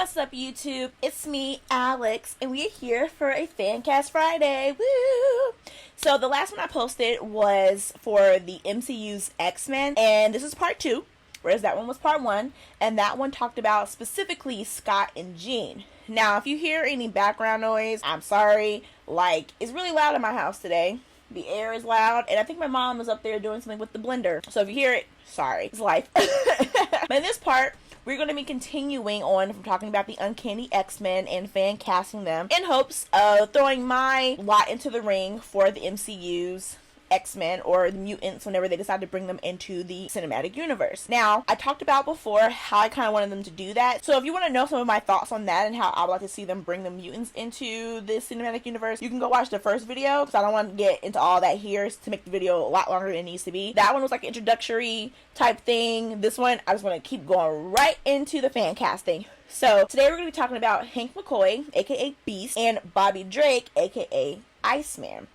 What's up, YouTube? It's me, Alex, and we are here for a Fancast Friday. Woo! So the last one I posted was for the MCU's X-Men, and this is part 2, whereas that one was part 1, and that one talked about specifically Scott and Jean. Now, if you hear any background noise, I'm sorry. It's really loud in my house today. The air is loud, and I think my mom is up there doing something with the blender. So if you hear it, sorry. It's life. But in this part, we're going to be continuing on from talking about the Uncanny X-Men and fan casting them in hopes of throwing my lot into the ring for the MCU's X-Men or the mutants whenever they decide to bring them into the cinematic universe. Now, I talked about before how I kind of wanted them to do that. So if you want to know some of my thoughts on that and how I would like to see them bring the mutants into the cinematic universe, you can go watch the first video because I don't want to get into all that here to make the video a lot longer than it needs to be. That one was like an introductory type thing. This one, I just want to keep going right into the fan casting. So today we're going to be talking about Hank McCoy, aka Beast, and Bobby Drake, aka Iceman.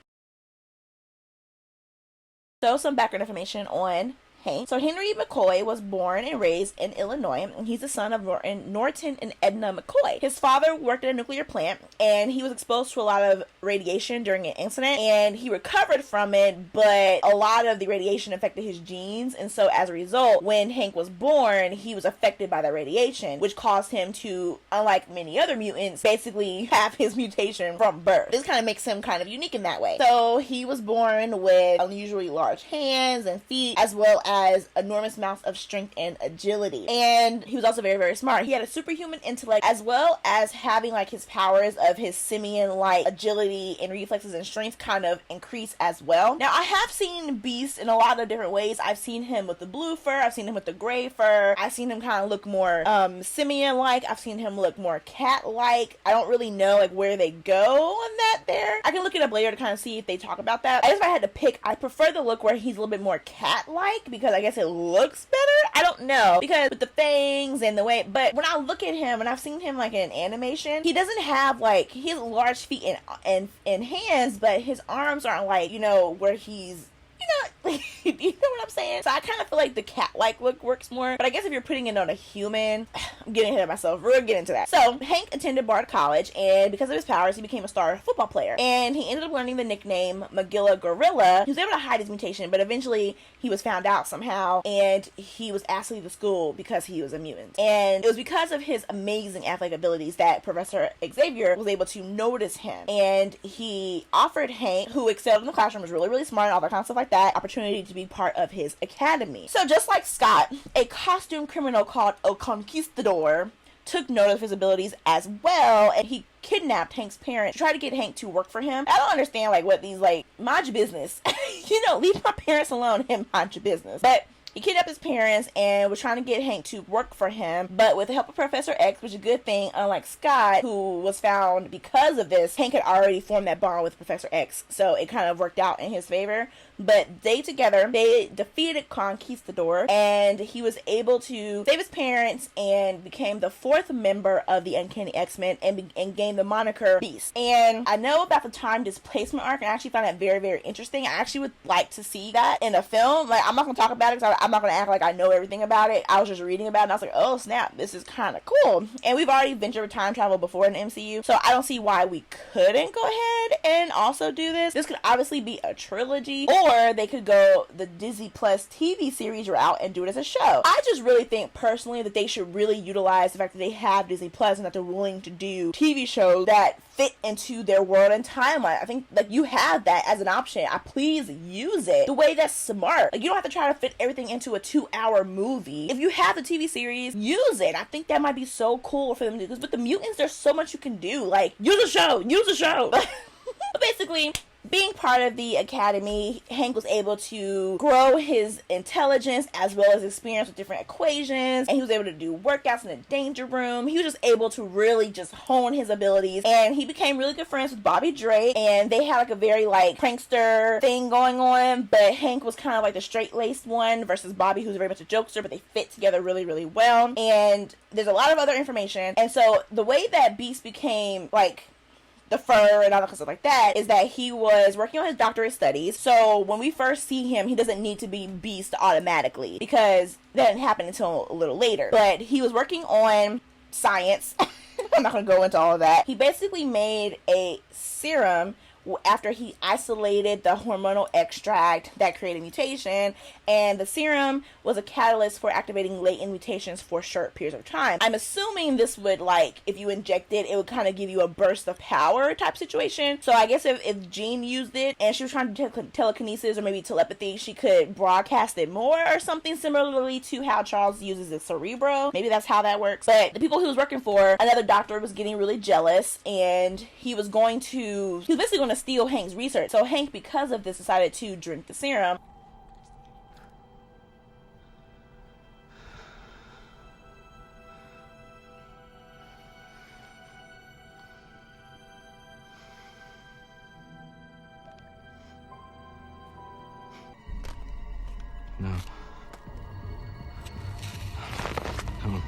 So, some background information on Hank. So, Henry McCoy was born and raised in Illinois, and he's the son of Norton and Edna McCoy. His father worked at a nuclear plant, and he was exposed to a lot of radiation during an incident, and he recovered from it, but a lot of the radiation affected his genes, and so as a result, when Hank was born, he was affected by that radiation, which caused him to, unlike many other mutants, basically have his mutation from birth. This kind of makes him kind of unique in that way. So, he was born with unusually large hands and feet, as well as enormous amounts of strength and agility. And he was also very, very smart. He had a superhuman intellect, as well as having his powers of his simian-like agility and reflexes and strength kind of increase as well. Now, I have seen Beast in a lot of different ways. I've seen him with the blue fur. I've seen him with the gray fur. I've seen him kind of look more simian-like. I've seen him look more cat-like. I don't really know where they go on that there. I can look it up later to kind of see if they talk about that. I guess if I had to pick, I prefer the look where he's a little bit more cat-like because I guess it looks better. I don't know, because with the fangs and the way, but when I look at him, and I've seen him in animation, he doesn't have he has large feet and hands, but his arms aren't where he's you know what I'm saying? So I kind of feel like the cat-like look works more. But I guess if you're putting it on a human, I'm getting ahead of myself. We'll get into that. So Hank attended Bard College, and because of his powers, he became a star football player. And he ended up learning the nickname Magilla Gorilla. He was able to hide his mutation, but eventually he was found out somehow, and he was asked to leave the school because he was a mutant. And it was because of his amazing athletic abilities that Professor Xavier was able to notice him. And he offered Hank, who excelled in the classroom, was really, really smart, and all that kind of stuff like that, opportunity to be part of his academy. So just like Scott, a costume criminal called El Conquistador took note of his abilities as well, and he kidnapped Hank's parents to try to get Hank to work for him. I don't understand what these mind your business. Leave my parents alone and mind your business. But he kidnapped his parents and was trying to get Hank to work for him, but with the help of Professor X, which is a good thing, unlike Scott, who was found because of this, Hank had already formed that bond with Professor X, so it kind of worked out in his favor. But they defeated Conquistador, and he was able to save his parents and became the 4th member of the Uncanny X-Men and gained the moniker Beast. And I know about the time displacement arc, and I actually found that very, very interesting. I actually would like to see that in a film. I'm not going to talk about it because I'm not going to act like I know everything about it. I was just reading about it, and I was like, oh snap, this is kind of cool. And we've already ventured with time travel before in the MCU, so I don't see why we couldn't go ahead and also do this. This could obviously be a trilogy, or they could go the Disney Plus TV series route and do it as a show. I just really think personally that they should really utilize the fact that they have Disney Plus and that they're willing to do TV shows that fit into their world and timeline. I think you have that as an option. Please use it the way that's smart. You don't have to try to fit everything into a 2-hour movie. If you have the TV series, use it. I think that might be so cool for them to do, because with the mutants, there's so much you can do. Use a show. But basically, being part of the academy, Hank was able to grow his intelligence as well as experience with different equations, and he was able to do workouts in the danger room. He was just able to really just hone his abilities, and he became really good friends with Bobby Drake, and they had a very prankster thing going on, but Hank was kind of the straight-laced one versus Bobby, who's very much a jokester, but they fit together really, really well. And there's a lot of other information, and so the way that Beast became the fur and all that stuff like that is that he was working on his doctorate studies. So when we first see him, he doesn't need to be Beast automatically because that didn't happen until a little later. But he was working on science I'm not going to go into all of that. He basically made a serum after he isolated the hormonal extract that created mutation, and the serum was a catalyst for activating latent mutations for short periods of time. I'm assuming this would, like, if you inject it, it would kind of give you a burst of power type situation. So I guess if Jean used it and she was trying to do telekinesis or maybe telepathy, she could broadcast it more or something similarly to how Charles uses the Cerebro. Maybe that's how that works. But the people he was working for, another doctor was getting really jealous, and he was basically going to steal Hank's research. So Hank, because of this, decided to drink the serum. No. Come on.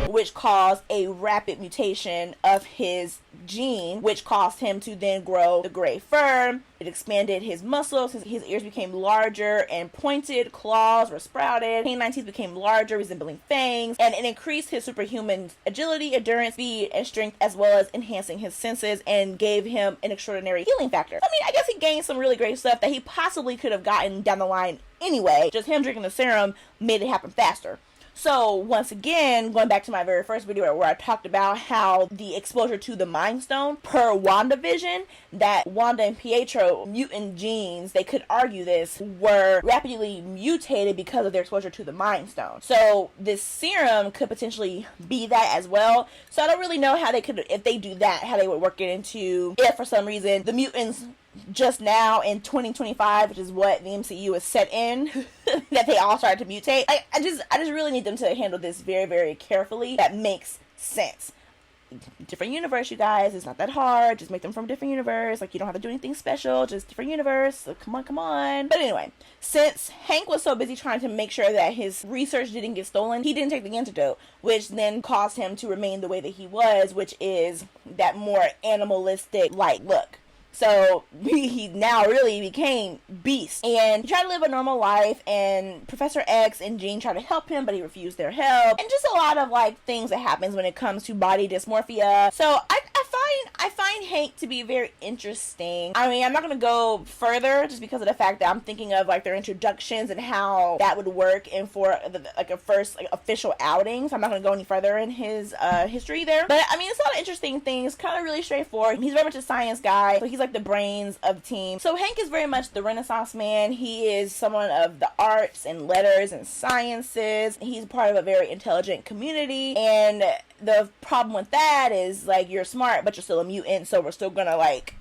Which caused a rapid mutation of his gene, which caused him to then grow the gray fur. It expanded his muscles. His ears became larger and pointed. Claws were sprouted. Canine teeth became larger, resembling fangs. And it increased his superhuman agility, endurance, speed, and strength, as well as enhancing his senses, and gave him an extraordinary healing factor. I mean, I guess he gained some really great stuff that he possibly could have gotten down the line anyway. Just him drinking the serum made it happen faster. So, once again, going back to my very first video where I talked about how the exposure to the Mind Stone, per WandaVision, that Wanda and Pietro mutant genes, they could argue this, were rapidly mutated because of their exposure to the Mind Stone. So, this serum could potentially be that as well. So, I don't really know how they could, if they do that, how they would work it into, if for some reason the mutants just now in 2025, which is what the MCU is set in, that they all started to mutate. I just really need them to handle this very, very carefully. That makes sense. Different universe, you guys. It's not that hard. Just make them from a different universe. Like, you don't have to do anything special. Just different universe. So come on. But anyway, since Hank was so busy trying to make sure that his research didn't get stolen, he didn't take the antidote, which then caused him to remain the way that he was, which is that more animalistic, like, look. So he now really became Beast, and he tried to live a normal life, and Professor X and Jean tried to help him, but he refused their help, and just a lot of like things that happens when it comes to body dysmorphia. So I find Hank to be very interesting. I mean, I'm not gonna go further just because of the fact that I'm thinking of like their introductions and how that would work, and for like a first like official outing. So I'm not gonna go any further in his history there. But I mean, it's a lot of interesting things. Kind of really straightforward. He's very much a science guy, so he's like the brains of the team. So Hank is very much the Renaissance man. He is someone of the arts and letters and sciences. He's part of a very intelligent community, and the problem with that is like you're smart but you're still a mutant, so we're still gonna like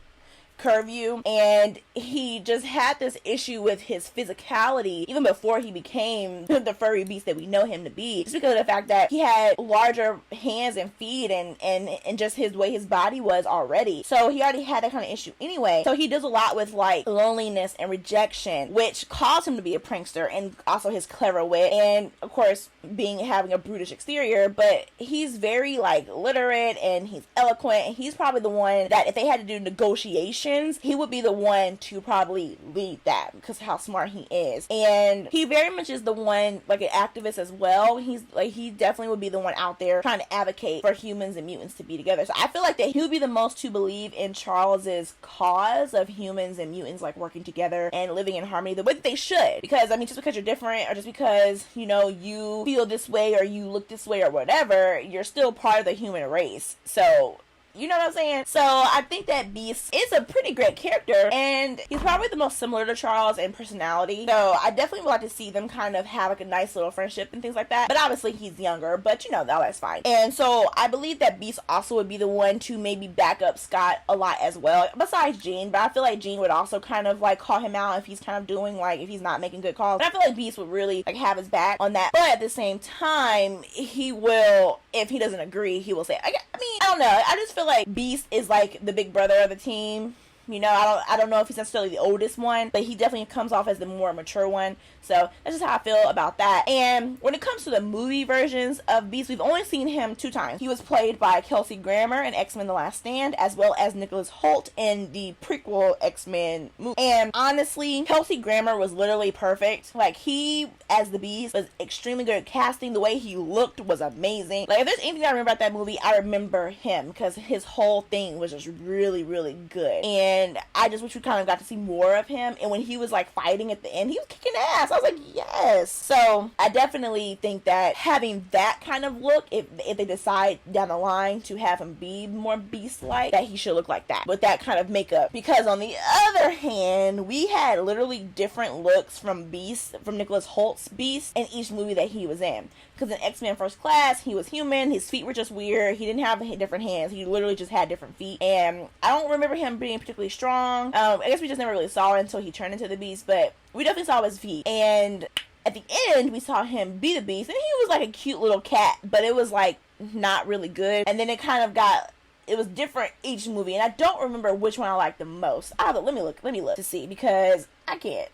curve you. And he just had this issue with his physicality even before he became the furry beast that we know him to be, just because of the fact that he had larger hands and feet and just his way his body was already. So he already had that kind of issue anyway. So he does a lot with like loneliness and rejection, which caused him to be a prankster, and also his clever wit, and of course having a brutish exterior. But he's very like literate, and he's eloquent, and he's probably the one that if they had to do negotiations, he would be the one to probably lead that because of how smart he is. And he very much is the one, like an activist as well. He definitely would be the one out there trying to advocate for humans and mutants to be together. So I feel like that he would be the most to believe in Charles's cause of humans and mutants like working together and living in harmony the way that they should. Because I mean, just because you're different, or just because you feel this way or you look this way or whatever, you're still part of the human race. So you know what I'm saying? So I think that Beast is a pretty great character, and he's probably the most similar to Charles in personality. So I definitely would like to see them kind of have like a nice little friendship and things like that. But obviously he's younger, but that's fine. And so I believe that Beast also would be the one to maybe back up Scott a lot as well, besides Jean. But I feel like Jean would also kind of like call him out if he's kind of doing like, if he's not making good calls. And I feel like Beast would really like have his back on that. But at the same time, he will, if he doesn't agree, he will say, I mean, I don't know. I just feel like Beast is like the big brother of the team. You know, I don't know if he's necessarily the oldest one, but he definitely comes off as the more mature one. So that's just how I feel about that. And when it comes to the movie versions of Beast, we've only seen him 2 times. He was played by Kelsey Grammer in X-Men The Last Stand, as well as Nicholas Hoult in the prequel X-Men movie. And honestly, Kelsey Grammer was literally perfect. Like, he, as the Beast, was extremely good at casting. The way he looked was amazing. Like, if there's anything I remember about that movie, I remember him, because his whole thing was just really, really good. And I just wish we kind of got to see more of him. And when he was like fighting at the end, he was kicking ass. I was like, yes. So I definitely think that having that kind of look, if they decide down the line to have him be more Beast-like, that he should look like that with that kind of makeup. Because on the other hand, we had literally different looks from Nicholas Holt's Beast in each movie that he was in. Because in X-Men First Class, he was human. His feet were just weird. He didn't have different hands. He literally just had different feet. And I don't remember him being particularly strong. I guess we just never really saw it until he turned into the Beast. But we definitely saw his feet. And at the end, we saw him be the Beast. And he was like a cute little cat. But it was like not really good. And then it kind of got... It was different each movie. And I don't remember which one I liked the most. Let me look to see. Because I can't.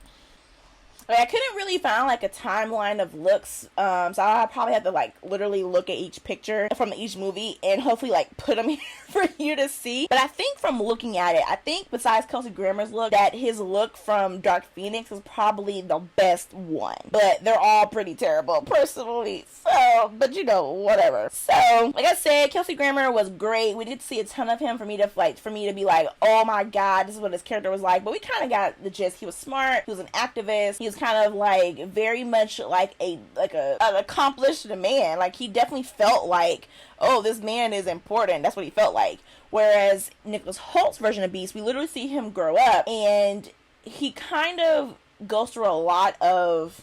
Like, I couldn't really find like a timeline of looks, so I probably have to like literally look at each picture from each movie and hopefully like put them here for you to see. But I think from looking at it, I think besides Kelsey Grammer's look, that his look from Dark Phoenix is probably the best one. But they're all pretty terrible, personally. So, but you know, whatever. So, like I said, Kelsey Grammer was great. We did see a ton of him for me to be like, oh my god, this is what his character was like. But we kind of got the gist. He was smart. He was an activist. He was kind of like very much like an accomplished man. Like, he definitely felt like, oh, this man is important. That's what he felt like. Whereas Nicholas Holt's version of Beast, we literally see him grow up, and he kind of goes through a lot of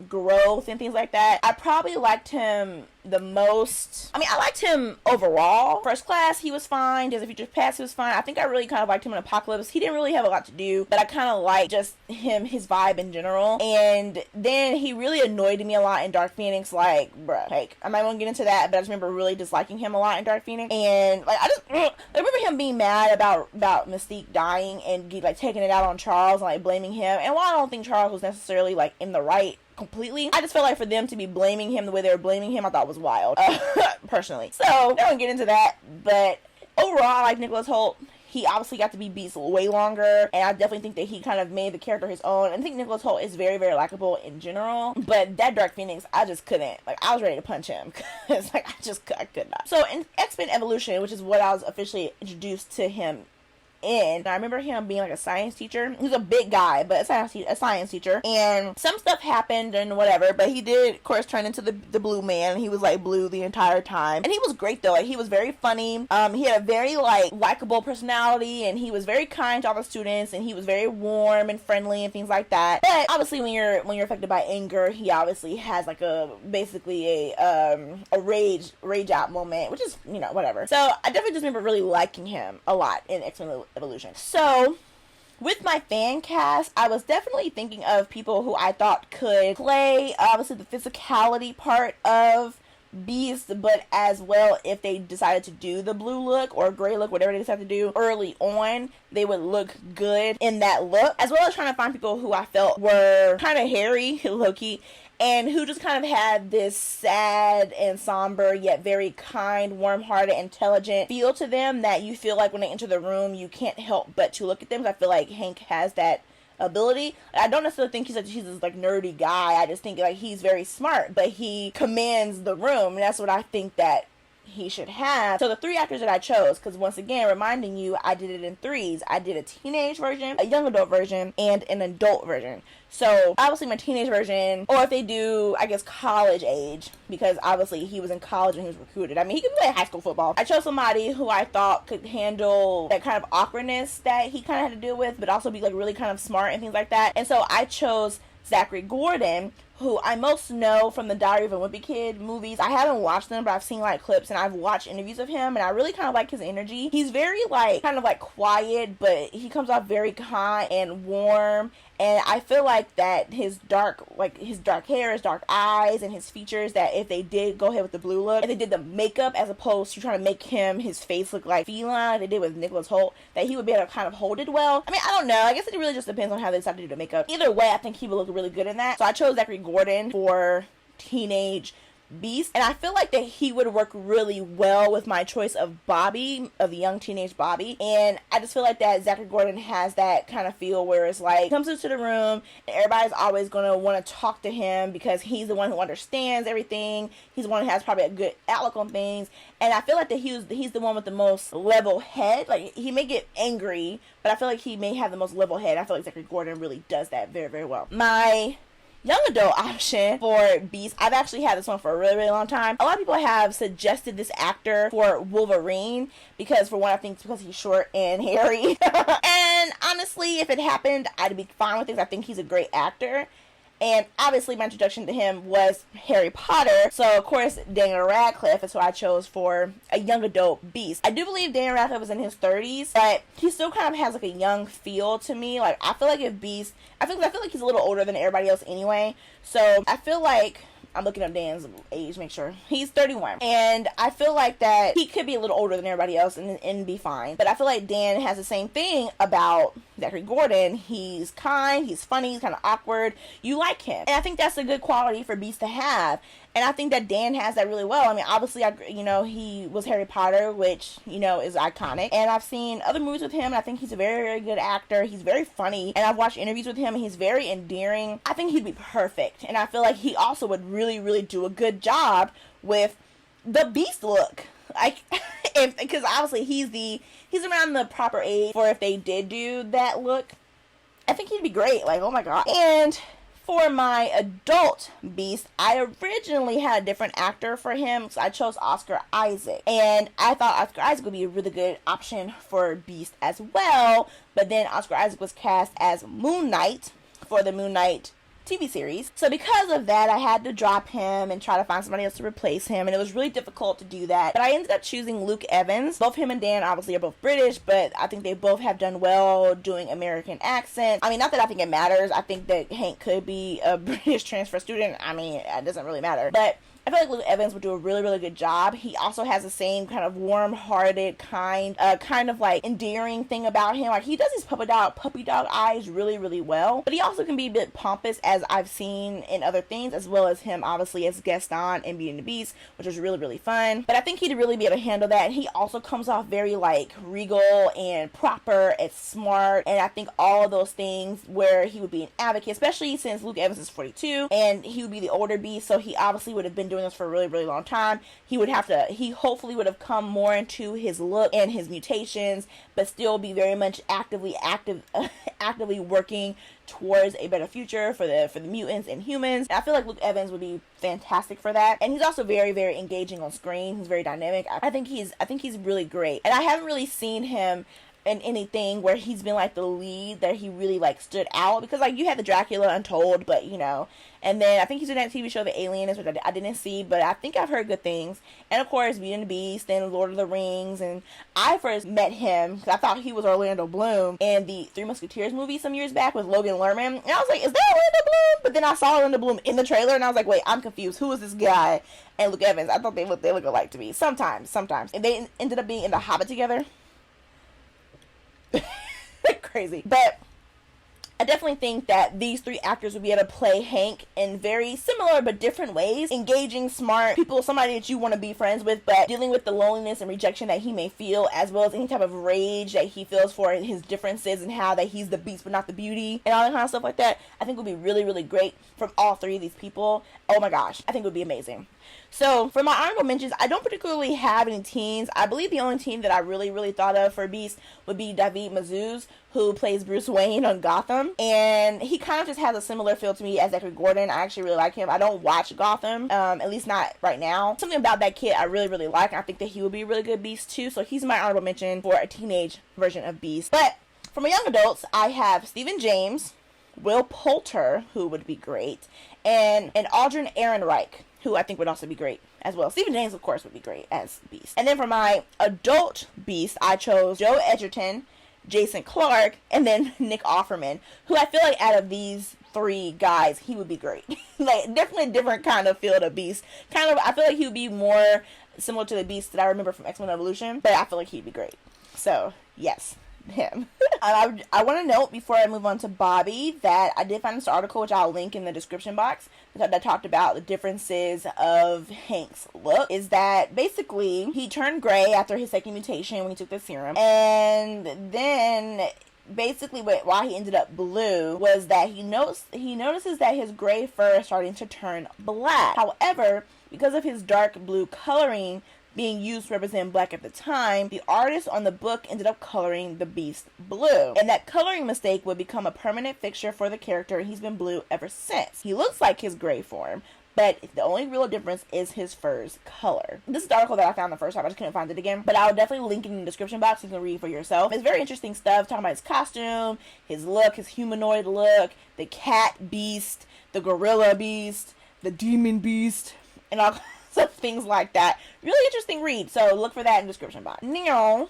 growth and things like that. I probably liked him the most. I mean, I liked him overall. First Class, he was fine. Days of Future Past, he was fine. I think I really kind of liked him in Apocalypse. He didn't really have a lot to do, but I kind of liked just his vibe in general. And then he really annoyed me a lot in Dark Phoenix. Like, bruh, like, I'm not gonna get into that, but I just remember really disliking him a lot in Dark Phoenix. And like, I remember him being mad about Mystique dying and like taking it out on Charles and like blaming him. And while I don't think Charles was necessarily like in the right completely, I just felt like for them to be blaming him the way they were blaming him, I thought was wild, personally. So, I don't get into that, but overall, I like Nicholas Hoult. He obviously got to be Beast way longer, and I definitely think that he kind of made the character his own. And I think Nicholas Hoult is very, very likable in general, but that Dark Phoenix, I just couldn't. Like, I was ready to punch him, because, like, I could not. So, in X-Men Evolution, which is what I was officially introduced to him in, I remember him being like a science teacher. He was a big guy, but a science teacher, and some stuff happened and whatever, but he did of course turn into the blue man. He was like blue the entire time, and he was great though. Like, he was very funny. He had a very like likable personality, and he was very kind to all the students, and he was very warm and friendly and things like that. But obviously when you're affected by anger, he obviously has like basically a rage out moment, which is, you know, whatever. So I definitely just remember really liking him a lot in X-Men Evolution. So, with my fan cast, I was definitely thinking of people who I thought could play, obviously, the physicality part of Beast, but as well, if they decided to do the blue look or gray look, whatever they decide to do early on, they would look good in that look, as well as trying to find people who I felt were kind of hairy, low-key, and who just kind of had this sad and somber, yet very kind, warm-hearted, intelligent feel to them that you feel like when they enter the room, you can't help but to look at them. I feel like Hank has that ability. I don't necessarily think he's this like nerdy guy. I just think like he's very smart, but he commands the room, and that's what I think that he should have. So the 3 actors that I chose, because once again, reminding you, I did it in 3s. I did a teenage version, a young adult version, and an adult version. So obviously my teenage version, or if they do, I guess, college age, because obviously he was in college when he was recruited. I mean, he could play high school football. I chose somebody who I thought could handle that kind of awkwardness that he kind of had to deal with, but also be like really kind of smart and things like that. And so I chose Zachary Gordon, who I most know from the Diary of a Wimpy Kid movies. I haven't watched them, but I've seen like clips and I've watched interviews of him, and I really kind of like his energy. He's very like kind of like quiet, but he comes off very kind and warm. And I feel like that his dark hair, his dark eyes, and his features, that if they did go ahead with the blue look, if they did the makeup as opposed to trying to make his face look like feline, they did with Nicholas Hoult, that he would be able to kind of hold it well. I mean, I don't know. I guess it really just depends on how they decide to do the makeup. Either way, I think he would look really good in that. So I chose Zachary Gordon for teenage Beast, and I feel like that he would work really well with my choice of Bobby, of the young teenage Bobby. And I just feel like that Zachary Gordon has that kind of feel where it's like, he comes into the room and everybody's always going to want to talk to him because he's the one who understands everything. He's the one who has probably a good outlook on things. And I feel like that he's the one with the most level head. Like, he may get angry, but I feel like he may have the most level head. I feel like Zachary Gordon really does that very, very well. My young adult option for Beast, I've actually had this one for a really, really long time. A lot of people have suggested this actor for Wolverine because, for one, I think it's because he's short and hairy. And honestly, if it happened, I'd be fine with it. I think he's a great actor. And obviously my introduction to him was Harry Potter. So, of course, Daniel Radcliffe is who I chose for a young adult Beast. I do believe Daniel Radcliffe was in his 30s, but he still kind of has like a young feel to me. Like, I feel like if Beast, I feel like he's a little older than everybody else anyway. So I feel like, I'm looking up Dan's age, make sure. He's 31. And I feel like that he could be a little older than everybody else and be fine. But I feel like Dan has the same thing about Zachary Gordon. He's kind, he's funny, he's kind of awkward. You like him. And I think that's a good quality for Beast to have. And I think that Dan has that really well. I mean, obviously, he was Harry Potter, which, is iconic. And I've seen other movies with him, and I think he's a very, very good actor. He's very funny. And I've watched interviews with him, and he's very endearing. I think he'd be perfect. And I feel like he also would really, really do a good job with the Beast look. Like, because obviously he's around the proper age for if they did do that look. I think he'd be great. Like, oh my God. And for my adult Beast, I originally had a different actor for him, so I chose Oscar Isaac. And I thought Oscar Isaac would be a really good option for Beast as well, but then Oscar Isaac was cast as Moon Knight for the Moon Knight TV series. So because of that, I had to drop him and try to find somebody else to replace him, and it was really difficult to do that. But I ended up choosing Luke Evans. Both him and Dan obviously are both British, but I think they both have done well doing American accents. I mean, not that I think it matters. I think that Hank could be a British transfer student. I mean, it doesn't really matter. But I feel like Luke Evans would do a really, really good job. He also has the same kind of warm-hearted, kind of like endearing thing about him. Like, he does his puppy dog eyes really, really well. But he also can be a bit pompous, as I've seen in other things, as well as him, obviously, as Gaston in Beauty and the Beast, which was really, really fun. But I think he'd really be able to handle that. And he also comes off very, like, regal and proper and smart. And I think all of those things where he would be an advocate, especially since Luke Evans is 42, and he would be the older Beast, so he obviously would have been doing this for a really, really long time. He hopefully would have come more into his look and his mutations, but still be very much actively working towards a better future for the mutants and humans. And I feel like Luke Evans would be fantastic for that. And he's also very, very engaging on screen. He's very dynamic. I think he's really great. And I haven't really seen him in anything where he's been like the lead that he really like stood out, because like you had the Dracula Untold, but and then I think he's in that TV show The Alienist, which I didn't see, but I think I've heard good things. And of course Beauty and the Beast and Lord of the Rings. And I first met him because I thought he was Orlando Bloom in the Three Musketeers movie some years back with Logan Lerman, and I was like, is that Orlando Bloom? But then I saw Orlando Bloom in the trailer and I was like, wait, I'm confused, who is this guy? And Luke Evans, I thought they look alike to me sometimes, and they ended up being in The Hobbit together. Crazy. But I definitely think that these three actors would be able to play Hank in very similar but different ways. Engaging, smart people, somebody that you want to be friends with, but dealing with the loneliness and rejection that he may feel, as well as any type of rage that he feels for his differences and how that he's the beast but not the beauty and all that kind of stuff like that. I think would be really, really great from all three of these people. Oh my gosh, I think it would be amazing. So, for my honorable mentions, I don't particularly have any teens. I believe the only teen that I really, really thought of for Beast would be David Mazouz, who plays Bruce Wayne on Gotham. And he kind of just has a similar feel to me as Zachary Gordon. I actually really like him. I don't watch Gotham, at least not right now. Something about that kid I really, really like. And I think that he would be a really good Beast too. So, he's my honorable mention for a teenage version of Beast. But for my young adults, I have Stephen James, Will Poulter, who would be great, and Aldrin Ehrenreich, who I think would also be great as well. Stephen James, of course, would be great as Beast. And then for my adult Beast, I chose Joe Edgerton, Jason Clarke, and then Nick Offerman, who I feel like out of these 3 guys, he would be great. Like, definitely a different kind of field of Beast. Kind of, I feel like he would be more similar to the Beast that I remember from X-Men Evolution, but I feel like he'd be great. So, yes, him. I want to note before I move on to Bobby that I did find this article, which I'll link in the description box, that talked about the differences of Hank's look. Is that basically he turned gray after his second mutation when he took the serum, and then basically why he ended up blue was that he notices that his gray fur is starting to turn black. However, because of his dark blue coloring being used to represent black at the time, the artist on the book ended up coloring the Beast blue. And that coloring mistake would become a permanent fixture for the character, and he's been blue ever since. He looks like his gray form, but the only real difference is his fur's color. This is the article that I found the first time. I just couldn't find it again, but I'll definitely link it in the description box so you can read for yourself. It's very interesting stuff, talking about his costume, his look, his humanoid look, the cat Beast, the gorilla Beast, the demon Beast, and all of things like that. Really interesting read, so look for that in the description box. Now,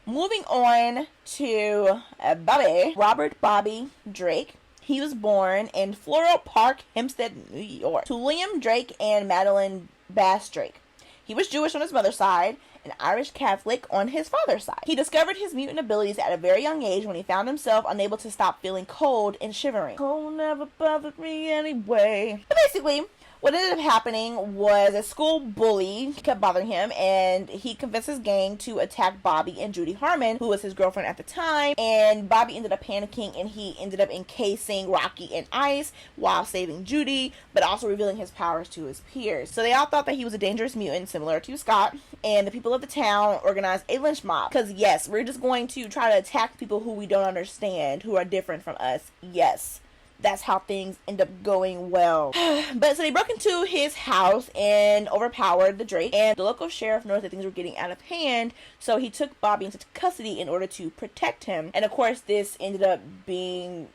moving on to Bobby. Robert Bobby Drake. He was born in Floral Park, Hempstead, New York, to William Drake and Madeline Bass Drake. He was Jewish on his mother's side and Irish Catholic on his father's side. He discovered his mutant abilities at a very young age when he found himself unable to stop feeling cold and shivering. Cold never bothered me anyway. But basically, what ended up happening was a school bully kept bothering him, and he convinced his gang to attack Bobby and Judy Harmon, who was his girlfriend at the time, and Bobby ended up panicking, and he ended up encasing Rocky in ice while saving Judy, but also revealing his powers to his peers. So they all thought that he was a dangerous mutant, similar to Scott, and the people of the town organized a lynch mob, because yes, we're just going to try to attack people who we don't understand, who are different from us. Yes. That's how things end up going well. But so they broke into his house and overpowered the Drake, and the local sheriff noticed that things were getting out of hand, so he took Bobby into custody in order to protect him. And of course, this ended up being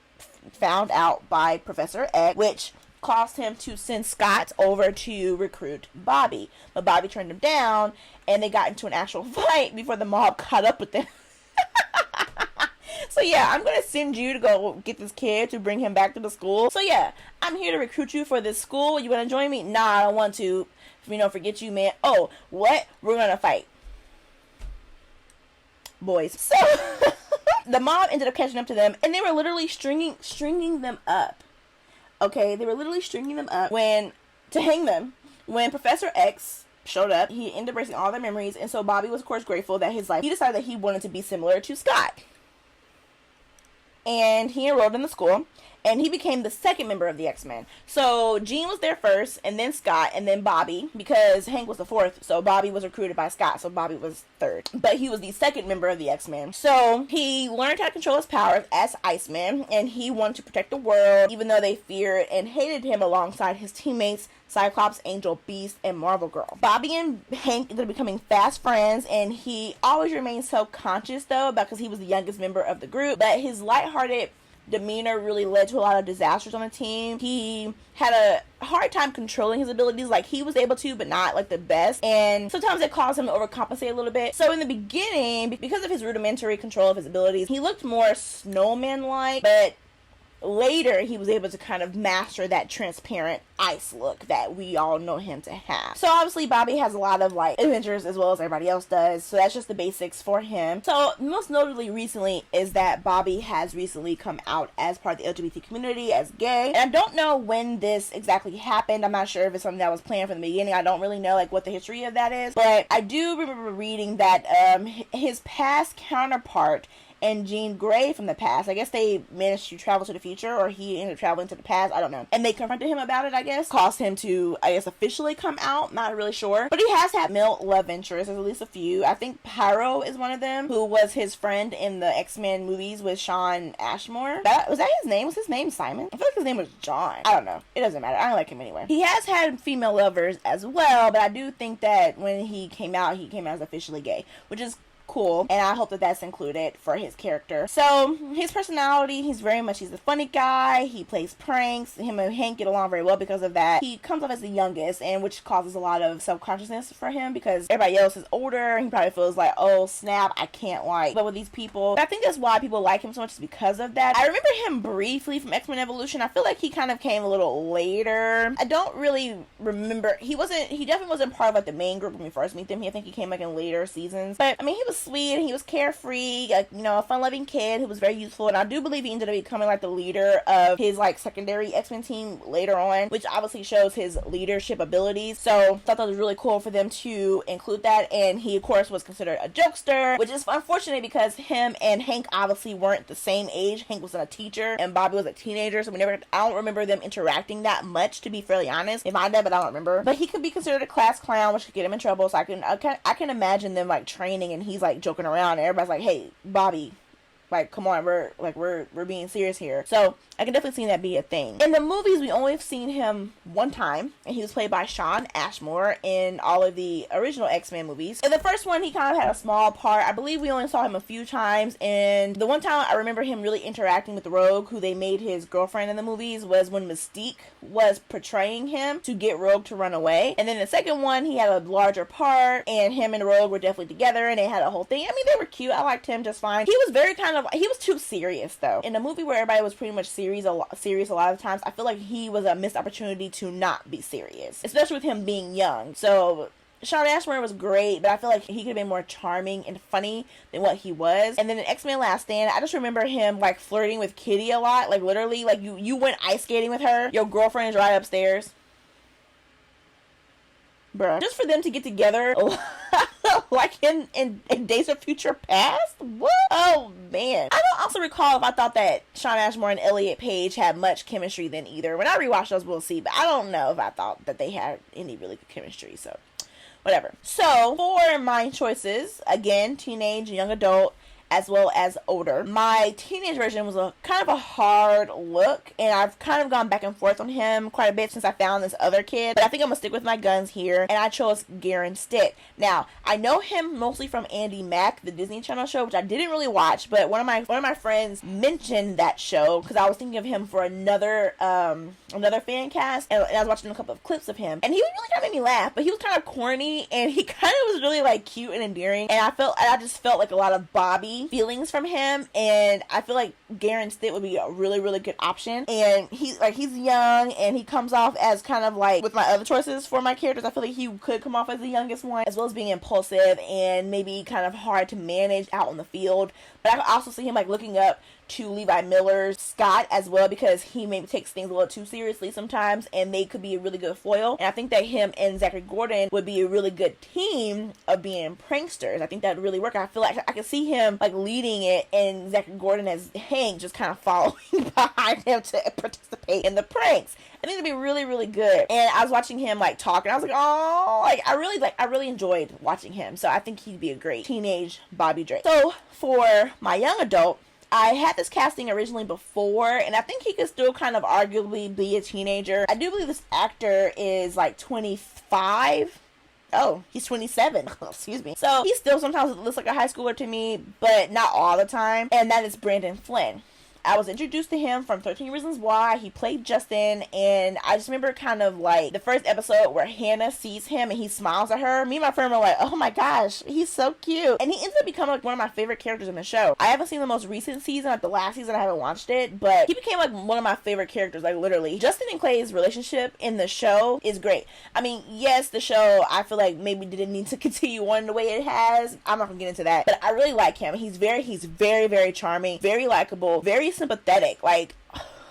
found out by Professor X, which caused him to send Scott over to recruit Bobby. But Bobby turned him down, and they got into an actual fight before the mob caught up with them. So yeah, I'm going to send you to go get this kid to bring him back to the school. So yeah, I'm here to recruit you for this school. You want to join me? Nah, I don't want to. Forget you, man. Oh, what? We're going to fight. Boys. So, the mob ended up catching up to them, and they were literally stringing them up. Okay, they were literally stringing them up to hang them. When Professor X showed up, he ended up erasing all their memories, and so Bobby was, of course, grateful that he decided that he wanted to be similar to Scott. And he enrolled in the school, and he became the second member of the X-Men. So Jean was there first, and then Scott, and then Bobby, because Hank was the fourth, so Bobby was recruited by Scott, so Bobby was third. But he was the second member of the X-Men. So he learned how to control his powers as Iceman, and he wanted to protect the world, even though they feared and hated him alongside his teammates, Cyclops, Angel, Beast, and Marvel Girl. Bobby and Hank ended up becoming fast friends, and he always remained self-conscious, though, because he was the youngest member of the group. But his lighthearted demeanor really led to a lot of disasters on the team. He had a hard time controlling his abilities. Like, he was able to, but not, like, the best. And sometimes it caused him to overcompensate a little bit. So in the beginning, because of his rudimentary control of his abilities, he looked more snowman-like, but later he was able to kind of master that transparent ice look that we all know him to have. So obviously Bobby has a lot of like adventures as well as everybody else does, so that's just the basics for him. So most notably recently is that Bobby has recently come out as part of the LGBT community as gay, and I don't know when this exactly happened. I'm not sure if it's something that was planned from the beginning. I don't really know like what the history of that is, but I do remember reading that his past counterpart and Jean Grey from the past, I guess they managed to travel to the future, or he ended up traveling to the past, I don't know. And they confronted him about it, I guess. Caused him to, I guess, officially come out, not really sure. But he has had male love interests, there's at least a few. I think Pyro is one of them, who was his friend in the X-Men movies with Sean Ashmore. Was that his name? Was his name Simon? I feel like his name was John. I don't know. It doesn't matter. I don't like him anyway. He has had female lovers as well, but I do think that when he came out as officially gay, which is cool, and I hope that that's included for his character. So his personality, he's a funny guy. He plays pranks. Him and Hank get along very well because of that. He comes off as the youngest, and which causes a lot of self-consciousness for him because everybody else is older. He probably feels like, oh snap, I can't but with these people. But I think that's why people like him so much, is because of that. I remember him briefly from X-Men Evolution. I feel like he kind of came a little later. I don't really remember. He definitely wasn't part of like the main group when we first meet them. I think he came like in later seasons. But I mean, he was sweet and he was carefree, like, you know, a fun-loving kid who was very useful. And I do believe he ended up becoming like the leader of his like secondary X-Men team later on, which obviously shows his leadership abilities. So I thought that was really cool for them to include that. And he of course was considered a jokester, which is unfortunate because him and Hank obviously weren't the same age. Hank was a teacher and Bobby was a teenager, so I don't remember them interacting that much, to be fairly honest. It might have, but I don't remember. But he could be considered a class clown, which could get him in trouble. So I can imagine them like training and he's like joking around and everybody's like, hey, Bobby, like, come on, we're being serious here. So I can definitely see that be a thing. In the movies, we only have seen him one time, and he was played by Shawn Ashmore in all of the original X-Men movies. In the first one, he kind of had a small part. I believe we only saw him a few times, and the one time I remember him really interacting with Rogue, who they made his girlfriend in the movies, was when Mystique was portraying him to get Rogue to run away. And then the second one, he had a larger part, and him and Rogue were definitely together, and they had a whole thing. I mean, they were cute. I liked him just fine. He was he was too serious, though. In a movie where everybody was pretty much serious a lot of times, I feel like he was a missed opportunity to not be serious, especially with him being young. So Shawn Ashmore was great, but I feel like he could have been more charming and funny than what he was. And then in X-Men Last Stand, I just remember him like flirting with Kitty a lot. Like literally, like you went ice skating with her. Your girlfriend is right upstairs. Bruh. Just for them to get together like in Days of Future Past? What? Oh man. I don't also recall if I thought that Shawn Ashmore and Elliot Page had much chemistry then either. When I rewatch those, we'll see. But I don't know if I thought that they had any really good chemistry. So whatever. So for my choices, again, teenage, young adult, as well as older. My teenage version was a kind of a hard look, and I've kind of gone back and forth on him quite a bit since I found this other kid, but I think I'm gonna stick with my guns here, and I chose Garen Stitt. Now, I know him mostly from Andy Mack, the Disney Channel show, which I didn't really watch, but one of my friends mentioned that show because I was thinking of him for another fan cast, and I was watching a couple of clips of him, and he really kind of made me laugh, but he was kind of corny, and he kind of was really like cute and endearing, and I just felt like a lot of Bobby feelings from him, and I feel like Garen Stitt would be a really, really good option. And he's young, and he comes off as kind of like, with my other choices for my characters, I feel like he could come off as the youngest one, as well as being impulsive and maybe kind of hard to manage out on the field. But I could also see him like looking up to Levi Miller's Scott as well, because he maybe takes things a little too seriously sometimes, and they could be a really good foil. And I think that him and Zachary Gordon would be a really good team of being pranksters. I think that would really work. I feel like I could see him like leading it, and Zachary Gordon as Hank just kind of following behind him to participate in the pranks. I think it'd be really, really good. And I was watching him like talk, and I was like, oh, I really enjoyed watching him. So I think he'd be a great teenage Bobby Drake. So for my young adult, I had this casting originally before, and I think he could still kind of arguably be a teenager. I do believe this actor is like 25. Oh, he's 27. Excuse me. So he still sometimes looks like a high schooler to me, but not all the time. And that is Brandon Flynn. I was introduced to him from 13 Reasons Why. He played Justin, and I just remember kind of like the first episode where Hannah sees him and he smiles at her. Me and my friend were like, oh my gosh, he's so cute. And he ends up becoming like one of my favorite characters in the show. I haven't seen the most recent season, like the last season I haven't watched it, but he became like one of my favorite characters, like literally. Justin and Clay's relationship in the show is great. I mean, yes, the show, I feel like maybe didn't need to continue on the way it has. I'm not gonna get into that, but I really like him. He's very, very charming, very likable, very sympathetic. Like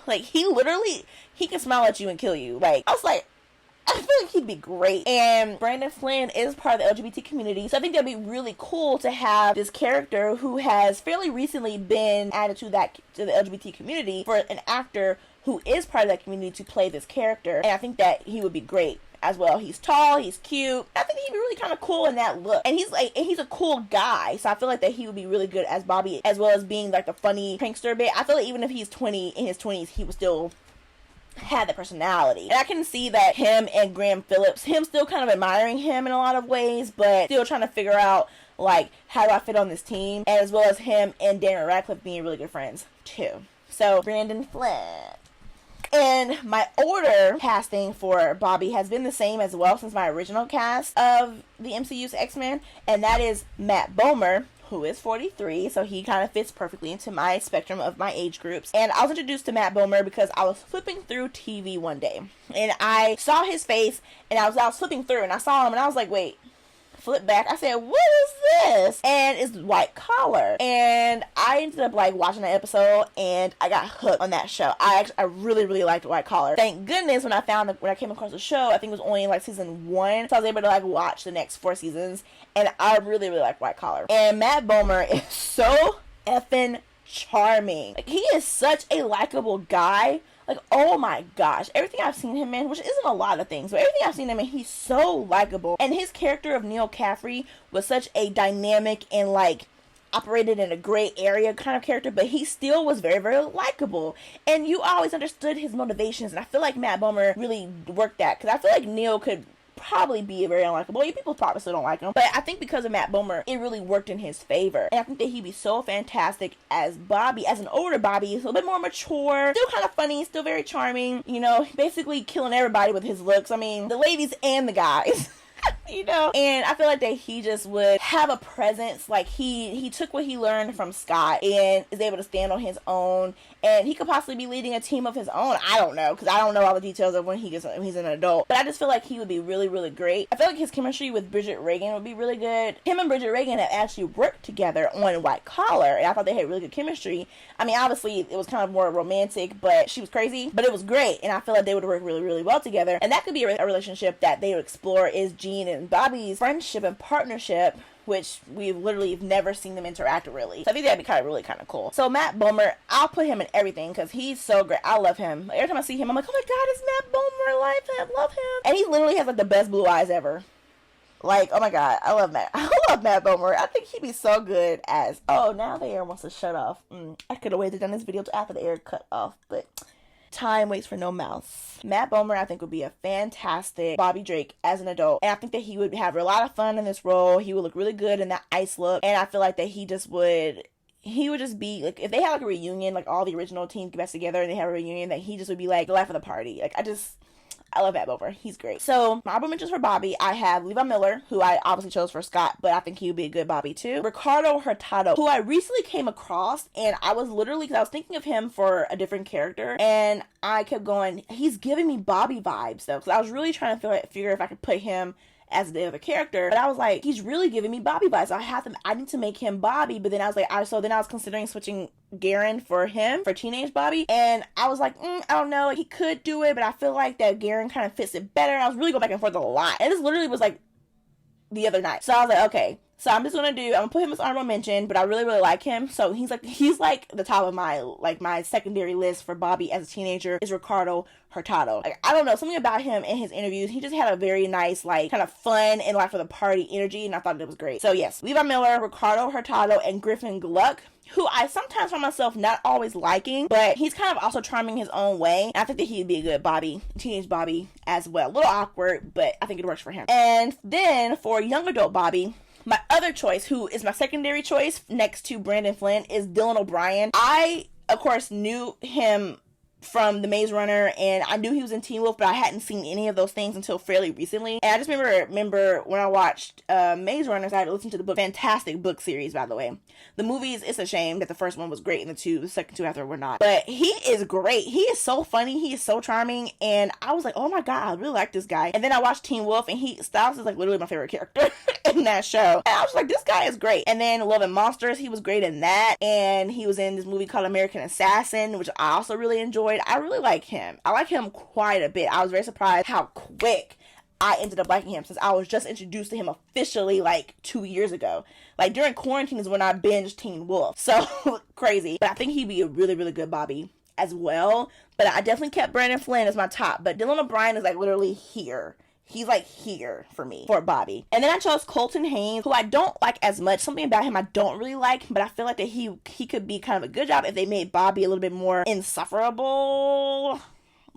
he can smile at you and kill you. Like, I was like, I feel like he'd be great. And Brandon Flynn is part of the LGBT community, so I think that'd be really cool to have this character who has fairly recently been added to the LGBT community, for an actor who is part of that community to play this character. And I think that he would be great as well. He's tall, he's cute. I think he'd be really kind of cool in that look. And he's a cool guy, so I feel like that he would be really good as Bobby, as well as being like the funny prankster bit. I feel like even if he's in his 20s, he would still had the personality. And I can see that him and Graham Phillips, him still kind of admiring him in a lot of ways, but still trying to figure out, like, how do I fit on this team? And as well as him and Daniel Radcliffe being really good friends, too. So, Brandon Flynn. And my order casting for Bobby has been the same as well since my original cast of the MCU's X-Men, and that is Matt Bomer, who is 43, so he kind of fits perfectly into my spectrum of my age groups. And I was introduced to Matt Bomer because I was flipping through TV one day, and I saw his face, and I was flipping through, and I saw him, and I was like, wait. Flip back. I said, what is this? And it's White Collar. And I ended up like watching that episode, and I got hooked on that show. I really, really liked White Collar. Thank goodness when I came across the show, I think it was only like season 1, so I was able to like watch the next 4 seasons, and I really, really like White Collar. And Matt Bomer is so effing charming. Like, he is such a likable guy. Like, oh my gosh, everything I've seen him in, which isn't a lot of things, but everything I've seen him in, he's so likable. And his character of Neil Caffrey was such a dynamic and, like, operated in a gray area kind of character, but he still was very, very likable. And you always understood his motivations, and I feel like Matt Bomer really worked that, because I feel like Neil could probably be very unlikable. People probably still don't like him, but I think because of Matt Bomer, it really worked in his favor. And I think that he'd be so fantastic as Bobby, as an older Bobby. He's a little bit more mature, still kind of funny, still very charming, you know, basically killing everybody with his looks. I mean, the ladies and the guys. You know, and I feel like that he just would have a presence. Like, he took what he learned from Scott and is able to stand on his own, and he could possibly be leading a team of his own. I don't know, because I don't know all the details of when he's an adult, but I just feel like he would be really, really great. I feel like his chemistry with Bridget Regan would be really good. Him and Bridget Regan have actually worked together on White Collar, and I thought they had really good chemistry. I mean, obviously it was kind of more romantic, but she was crazy, but it was great, and I feel like they would work really, really well together. And that could be a relationship that they would explore, is Jean and Bobby's friendship and partnership, which we've literally never seen them interact really. So I think that'd be really kind of cool. So Matt Bomer, I'll put him in everything because he's so great. I love him. Every time I see him, I'm like, oh my god, it's Matt Bomer. I love him. And he literally has like the best blue eyes ever. Like, oh my god, I love Matt. I love Matt Bomer. I think he'd be so good as, oh, now the air wants to shut off. I could have waited on this video till after the air cut off, but time waits for no mouse. Matt Bomer, I think, would be a fantastic Bobby Drake as an adult. And I think that he would have a lot of fun in this role. He would look really good in that ice look. And I feel like that he would just be, like, if they had, like, a reunion, like, all the original team get back together and they have a reunion, that he just would be, like, the life of the party. Like, I love Matt Bomer. He's great. So, my honorable mentions for Bobby, I have Levi Miller, who I obviously chose for Scott, but I think he would be a good Bobby too. Ricardo Hurtado, who I recently came across, and I was thinking of him for a different character, and I kept going, he's giving me Bobby vibes though, because I was really trying to figure if I could put him as the other character, but I was like, he's really giving me Bobby vibes. I need to make him Bobby, but then I was like, I was considering switching Garen for him, for teenage Bobby, and I was like, I don't know, like, he could do it, but I feel like that Garen kind of fits it better. I was really going back and forth a lot, and this literally was like the other night, so I was like, okay, so I'm gonna put him as honorable mention, but I really, really like him. So he's like the top of my secondary list for Bobby as a teenager is Ricardo Hurtado. Like, I don't know, something about him in his interviews, he just had a very nice, like, kind of fun and life of the party energy, and I thought it was great. So yes, Levi Miller, Ricardo Hurtado, and Griffin Gluck, who I sometimes find myself not always liking, but he's kind of also charming his own way. And I think that he'd be a good Bobby, teenage Bobby as well. A little awkward, but I think it works for him. And then for young adult Bobby, my other choice, who is my secondary choice next to Brandon Flynn, is Dylan O'Brien. I, of course, knew him from The Maze Runner, and I knew he was in Teen Wolf, but I hadn't seen any of those things until fairly recently. And I just remember when I watched Maze Runners, I had to listen to the book. Fantastic book series, by the way. The movies, it's a shame that the first one was great and the second two after were not. But he is great. He is so funny. He is so charming. And I was like, oh my god, I really like this guy. And then I watched Teen Wolf, and Styles is like literally my favorite character in that show. And I was like, this guy is great. And then Love and Monsters, he was great in that. And he was in this movie called American Assassin, which I also really enjoyed. I really like him. I like him quite a bit. I was very surprised how quick I ended up liking him, since I was just introduced to him officially like 2 years ago. Like, during quarantine is when I binged Teen Wolf. So crazy. But I think he'd be a really, really good Bobby as well. But I definitely kept Brandon Flynn as my top. But Dylan O'Brien is like literally here. He's like here for me, for Bobby. And then I chose Colton Haynes, who I don't like as much. Something about him I don't really like, but I feel like that he could be kind of a good job if they made Bobby a little bit more insufferable.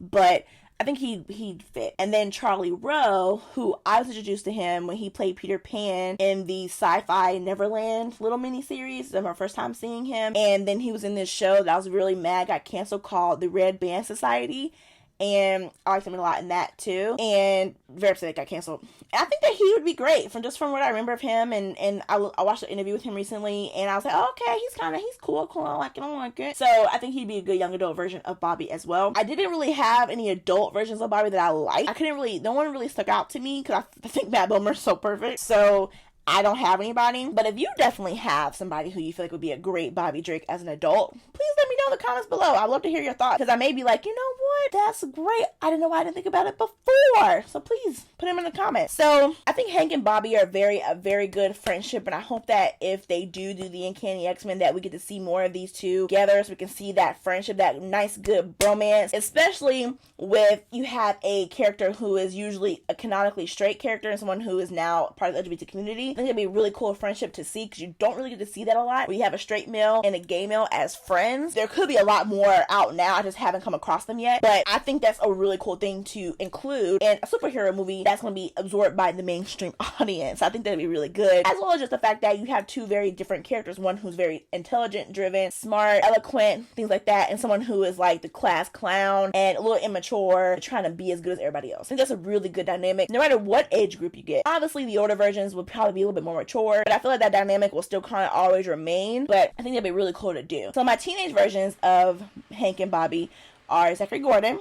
but I think he'd fit. And then Charlie Rowe, who I was introduced to him when he played Peter Pan in the Sci-Fi Neverland little miniseries. It was my first time seeing him. And then he was in this show that I was really mad got canceled called The Red Band Society. And I liked him a lot in that too. And very upset it got canceled. And I think that he would be great from what I remember of him. And I watched an interview with him recently, and I was like, oh, okay, he's cool. I like it. So I think he'd be a good young adult version of Bobby as well. I didn't really have any adult versions of Bobby that I liked. No one really stuck out to me because I think Matt Bomer's so perfect. So I don't have anybody, but if you definitely have somebody who you feel like would be a great Bobby Drake as an adult, please let me know in the comments below. I'd love to hear your thoughts, because I may be like, you know what, that's great. I didn't know why I didn't think about it before. So please put them in the comments. So I think Hank and Bobby are a very good friendship, and I hope that if they do the Uncanny X-Men, that we get to see more of these two together, so we can see that friendship, that nice good bromance, especially with you have a character who is usually a canonically straight character and someone who is now part of the LGBT community. I think it'd be a really cool friendship to see, because you don't really get to see that a lot, where you have a straight male and a gay male as friends. There could be a lot more out now, I just haven't come across them yet, but I think that's a really cool thing to include in a superhero movie that's going to be absorbed by the mainstream audience. I think that'd be really good, as well as just the fact that you have two very different characters, one who's very intelligent, driven, smart, eloquent, things like that, and someone who is like the class clown and a little immature, trying to be as good as everybody else. I think that's a really good dynamic, no matter what age group you get. Obviously the older versions would probably be a little bit more mature, but I feel like that dynamic will still kind of always remain, but I think that'd be really cool to do. So my teenage versions of Hank and Bobby are Zachary Gordon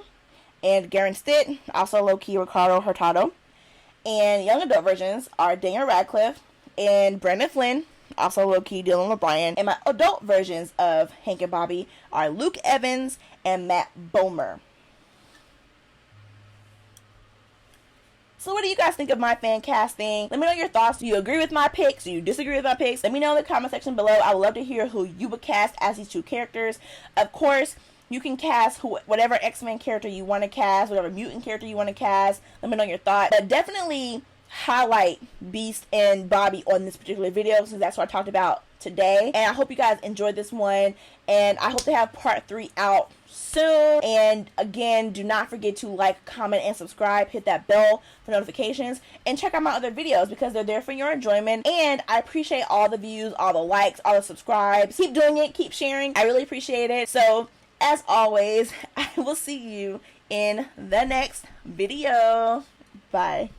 and Garen Stitt, also low-key Ricardo Hurtado. And young adult versions are Daniel Radcliffe and Brandon Flynn, also low-key Dylan O'Brien. And my adult versions of Hank and Bobby are Luke Evans and Matt Bomer. So what do you guys think of my fan casting? Let me know your thoughts. Do you agree with my picks? Do you disagree with my picks? Let me know in the comment section below. I would love to hear who you would cast as these two characters. Of course, you can cast whatever X-Men character you want to cast, whatever mutant character you want to cast. Let me know your thoughts. But definitely highlight Beast and Bobby on this particular video, since that's what I talked about today. And I hope you guys enjoyed this one, and I hope to have part 3 out soon. And again, do not forget to like, comment, and subscribe. Hit that bell for notifications, and check out my other videos, because they're there for your enjoyment. And I appreciate all the views, all the likes, all the subscribes. Keep doing it, keep sharing. I really appreciate it. So as always, I will see you in the next video. Bye.